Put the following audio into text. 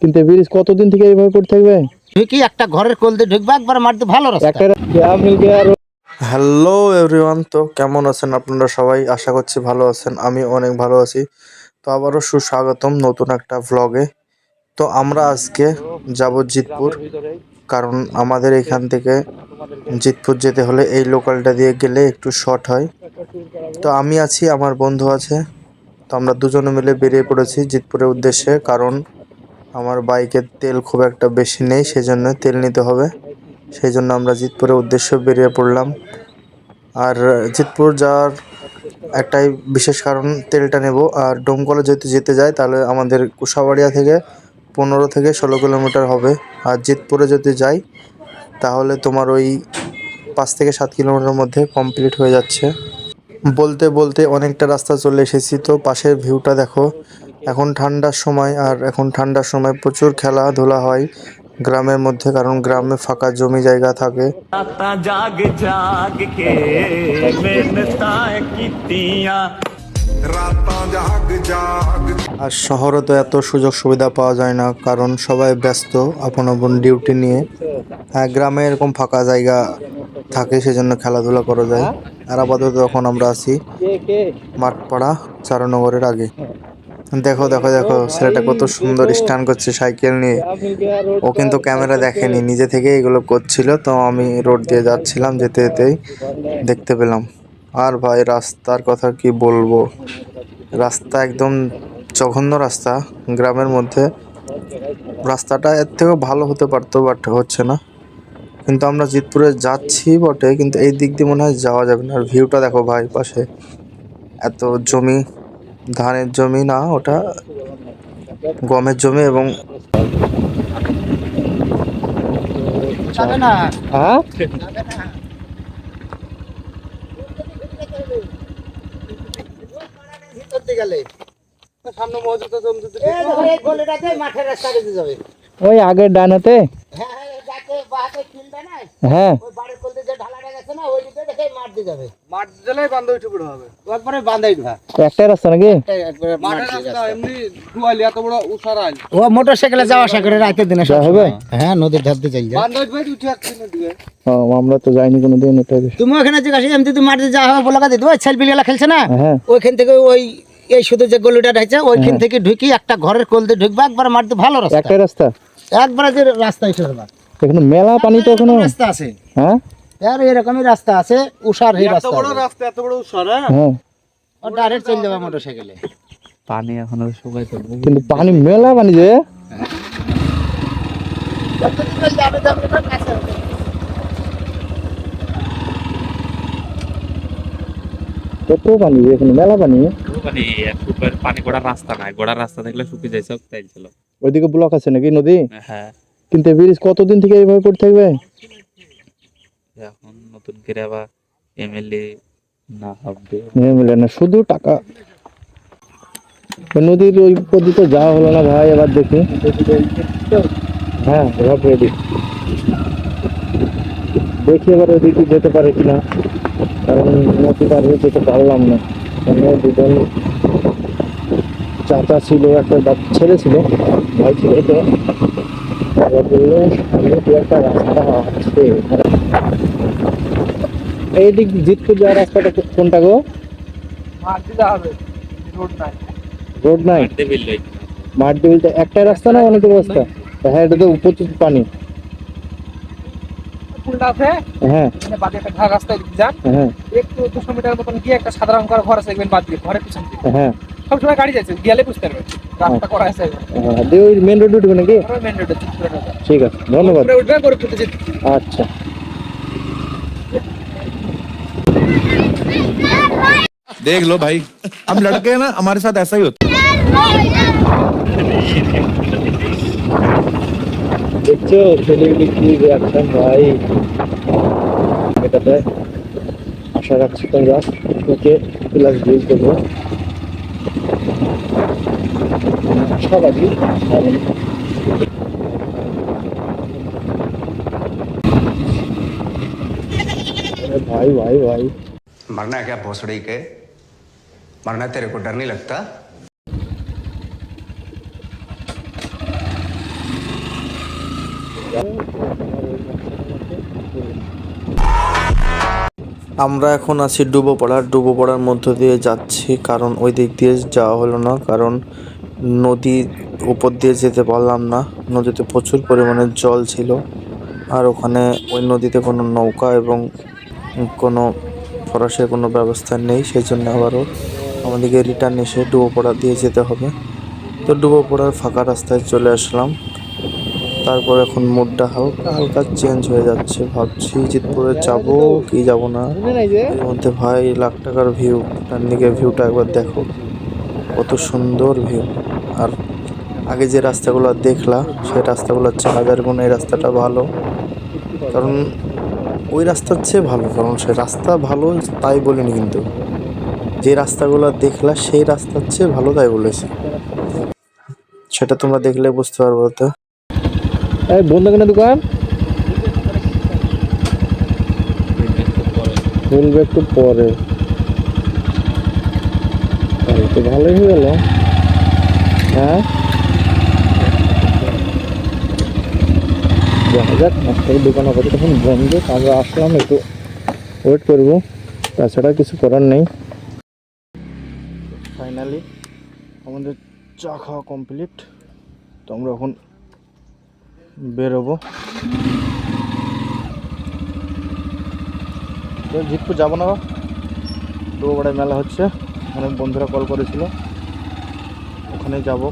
কিন্তু ব্রিজ কতদিন থেকে এইভাবে পড়ে থাকবে? ঢুকি একটা ঘরের কোল দিয়ে ঢুকবে, একবার মারতে ভালো রাস্তা। হ্যালো এভরিওয়ান, তো কেমন আছেন আপনারা সবাই? আশা করছি ভালো আছেন। আমি অনেক ভালো আছি। তো আবারও সুস্বাগতম নতুন একটা ভ্লগে। তো আমরা আজকে যাব জিতপুর, কারণ আমাদের এখান থেকে জিতপুর যেতে হলে এই লোকালটা দিয়ে গেলে একটু শর্ট হয়। তো আমি আছি, আমার বন্ধু আছে, তো আমরা দুজনে মিলে বেরিয়ে পড়েছি জিতপুরের উদ্দেশ্যে। কারণ আমার বাইকের তেল খুব একটা বেশি নেই, সেজন্য তেল নিতে হবে। সেই জন্য আমরা জিতপুরের উদ্দেশ্যে বেরিয়ে পড়লাম। আর জিতপুর যাওয়ার একটাই বিশেষ কারণ, তেলটা নেব। আর ডোমকলে যদি যেতে যাই তাহলে আমাদের কুশাবাড়িয়া থেকে 15 থেকে 16 কিলোমিটার হবে। আর জিতপুরে যদি যাই তাহলে তোমার ওই 5 থেকে 7 কিলোমিটার মধ্যে কমপ্লিট হয়ে যাচ্ছে। বলতে বলতে অনেকটা রাস্তা চলে এসেছি। তো পাশের ভিউটা দেখো। এখন ঠান্ডার সময়, আর এখন ঠান্ডার সময় প্রচুর খেলাধুলা হয় গ্রামের মধ্যে, কারণ গ্রামে ফাঁকা জমি জায়গা থাকে। আর শহরে তো এত সুযোগ সুবিধা পাওয়া যায় না, কারণ সবাই ব্যস্ত আপন আপন ডিউটি নিয়ে। গ্রামে এরকম ফাঁকা জায়গা থাকে, সেজন্য খেলাধুলা করা যায়। আর আপাতত এখন আমরা আছি মাঠপাড়া চারনগরের আগে। দেখো দেখো দেখো, ছেলেটা কত সুন্দর স্টান করছে সাইকেল নিয়ে। ও কিন্তু ক্যামেরা দেখেনি, নিজে থেকে এগুলো করছিল। তো আমি রোড দিয়ে যাচ্ছিলাম, যেতে যেতেই দেখতে পেলাম। আর ভাই, রাস্তার কথা কি বলবো, রাস্তা একদম জঘন্য রাস্তা। গ্রামের মধ্যে রাস্তাটা এর থেকেও ভালো হতে পারতো, বাট হচ্ছে না। কিন্তু আমরা জিতপুরে যাচ্ছি বটে, কিন্তু এই দিক দিয়ে মনে হয় যাওয়া যাবে না। আর ভিউটা দেখো ভাই, পাশে এত জমি, ধানের জমি না, ওটা গমের জমি। এবং হ্যাঁ, মাঠের রাস্তা দিয়ে যাবে। ওই আগের ডানাতে। হ্যাঁ হ্যাঁ, যাকে বাহাতে ফিল্ডটা নাই, হ্যাঁ, ওই বাড়ির কোল দিয়ে যে ঢালাটা গেছে না, ওই দিকে দেখে মাঠ দিয়ে যাবে। মাঠ দিলেই বান্ধব উঠে পড়ে হবে। একবারে বাঁধাই ঢা একটাই রাস্তা নাকি? একবারে মাঠের রাস্তা এমনি দুয়ালি এত বড় উসারাল ও মোটরসাইকেলে যাওয়া আসা করে রাতের দিনে সব হবে? সময়। হ্যাঁ, নদীর ধার দিয়ে যাই। বান্ধব ভাই উঠে আসছে নদীতে। ও, আমরা তো যাইনি কোনোদিন। এটা তুমি ওখানে জিজ্ঞাসা, এমনি তুমি মাঠে যাওয়া হবে বলে দিত, ওই ছেলেপিলেরা খেলছে না, হ্যাঁ, ওইখান থেকে ওই এই শুধু যে গলিটা ঢাইছে ওইখান থেকে ঢুকি একটা ঘরের কোল দিয়ে ঢুকবে, একবার মারতে ভালো রাস্তা। একটাই রাস্তা। একবারে যে রাস্তা এটা হবে। এখানে মেলা পানি তো এখনো। রাস্তা আছে, হ্যাঁ আর এরকমই রাস্তা আছে, উষার এই এত রাস্তা বড় রাস্তা, এত বড় উসারা। হ্যাঁ, ও ডাইরেক্ট চলে যাবে মোটরসাইকেলে। পানি এখনো শুকাইতে কিন্তু পানি মেলা পানি যে। কত পানি যে এখানে, মেলা পানি। পানি পানি গোড়ার রাস্তা নাই, গোড়ার রাস্তা থাকলে শুকিয়ে যায়, সব তাই ছিল। ওইদিকে ব্লক আছে নাকি নদী? হ্যাঁ, কিন্তু ব্রিজ কতদিন থেকে এইভাবে পড়ে থাকবে? এখন নতুন করে আবার এমএলএ না হবে। মিলে না, শুধু টাকা। ওই নদীর ওই পদ্ধতি যাওয়া হলো না ভাই, এবার দেখি। হ্যাঁ, সব রেডি। দেখি এবার ওইদিকে যেতে পারে কিনা, কারণ নদী পার হয়ে যেতে পারলাম না। আমরা দুজন, চাচা ছিল, একটা ছেলে ছিল, ভাই ছিল। তো বাবা বললো সামনে দু একটা রাস্তা আছে। এইদিক জিতপুর যাওয়ার রাস্তাটা কোনটা গো? মাঠ দিতে হবে, রোড নাই। রোড নাই, মারতে বিল মাঠ দিয়ে একটাই রাস্তা না অনেক রাস্তা? হ্যাঁ, এটা তো প্রচুর পানি। পুলটা আছে, হ্যাঁ মানে বাদে একটা ঘাট রাস্তায় যান, হ্যাঁ একটু 200 মিটার মতন গিয়ে একটা সাদা রঙ করা ঘর আছে, দেখবেন বাদ দিয়ে ঘরের পিছন দিকে হ্যাঁ সবসময় গাড়ি যাচ্ছে, গেলে বুঝতে পারবেন রাস্তা করা আছে। হ্যাঁ, দিয়ে ওই মেন রোড উঠবে নাকি? মেন রোডে ঠিক আছে, ধন্যবাদ। উঠবে করে পুঁতে যেতে। আচ্ছা, देख लो भाई, हम लड़के हैं ना, हमारे साथ ऐसा ही होता है। দেখছো ছেলেগুলি কি রিয়াকশন ভাই এটাতে। আশা রাখছি তোমরা ওকে প্লাস ভিউ করবো। আশাবাদী। भाई भाई भाई, मरना है क्या भोसड़ी के? मरना तेरे को डर नहीं लगता? আমরা এখন আছি ডুবোপাড়ার মধ্য দিয়ে যাচ্ছি, কারণ ওই দিক দিয়ে যাওয়া হলো না, কারণ নদীর উপর দিয়ে যেতে পারলাম না। নদীতে প্রচুর পরিমাণে জল ছিল, আর ওখানে ওই নদীতে কোনো নৌকা এবং কোনো ফরাসের কোনো ব্যবস্থা নেই, সেই জন্য আবারও আমাদেরকে রিটার্ন এসে ডুবোপাড়া দিয়ে যেতে হবে। তো ডুবোপাড়ার ফাঁকা রাস্তায় চলে আসলাম। তারপর এখন মুডটা হালকা হালকা চেঞ্জ হয়ে যাচ্ছে, ভাবছি জিতপুরে যাবো কি যাব না। এর মধ্যে ভাই লাখ টাকার ভিউ, তার দিকে ভিউটা একবার দেখো, কত সুন্দর ভিউ। আর আগে যে রাস্তাগুলো দেখলা সেই রাস্তাগুলো হচ্ছে হাজার গুণ এই রাস্তাটা ভালো, কারণ ওই রাস্তার চেয়ে ভালো। কারণ সে রাস্তা ভালো তাই বলিনি, কিন্তু যে রাস্তাগুলো দেখলা সেই রাস্তার চেয়ে ভালো তাই বলেছি, সেটা তোমরা দেখলে বুঝতে পারবো। তো এই বন্ধ কেন দোকান খুলবে একটু পরে, তাহলে তো ভালোই হয়ে গেল। হ্যাঁ দেখা যাক, মাস্টারের দোকান হবে তখন বন্ধ, আমরা আসলাম একটু ওয়েট করবো, তাছাড়া কিছু করার নেই। ফাইনালি আমাদের চা খাওয়া কমপ্লিট, তো আমরা এখন বেরোবো। তো জিতপুর যাবো না, ডুবোপাড়ায় মেলা হচ্ছে, অনেক বন্ধুরা কল করেছিল, ওখানে যাব।